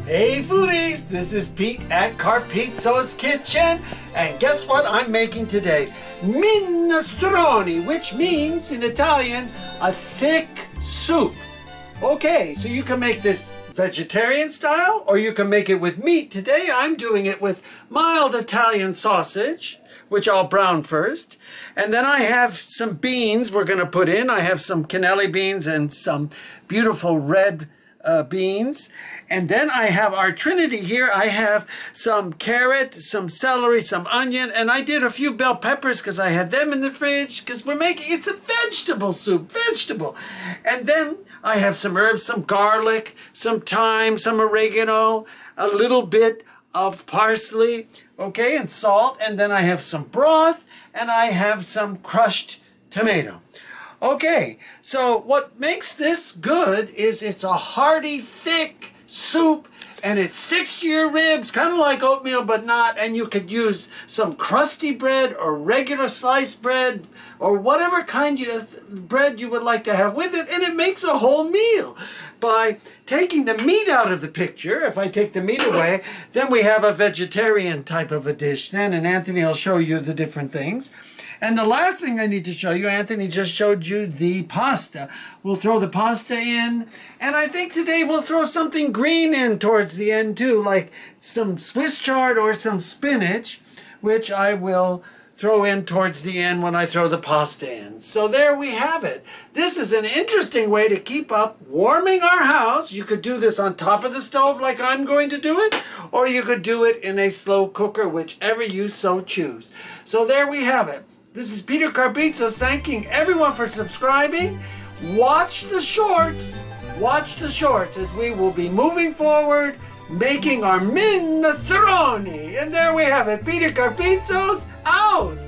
Hey foodies, this is Pete at Carpizzo's Kitchen, and guess what I'm making today? Minestrone, which means in Italian, a thick soup. Okay, so you can make this vegetarian style, or you can make it with meat. Today I'm doing it with mild Italian sausage, which I'll brown first. And then I have some beans we're gonna put in. I have some cannelli beans and some beautiful red beans. And then I have our trinity here. I have some carrot, some celery, some onion, and I did a few bell peppers because I had them in the fridge because it's a vegetable soup, vegetable. And then I have some herbs, some garlic, some thyme, some oregano, a little bit of parsley, okay, and salt. And then I have some broth and I have some crushed tomato. Okay, so what makes this good is it's a hearty, thick soup, and it sticks to your ribs, kind of like oatmeal, but not. And you could use some crusty bread or regular sliced bread or whatever kind of bread you would like to have with it, and it makes a whole meal. By taking the meat out of the picture, if I take the meat away, then we have a vegetarian type of a dish then, and Anthony will show you the different things. And the last thing I need to show you, Anthony just showed you the pasta. We'll throw the pasta in, and I think today we'll throw something green in towards the end too, like some Swiss chard or some spinach, which I will throw in towards the end when I throw the pasta in. So there we have it. This is an interesting way to keep up warming our house. You could do this on top of the stove like I'm going to do it, or you could do it in a slow cooker, whichever you so choose. So there we have it. This is Peter Carpizzo thanking everyone for subscribing. Watch the shorts as we will be moving forward, making our minestrone. And there we have it. Peter Carpizzo's out.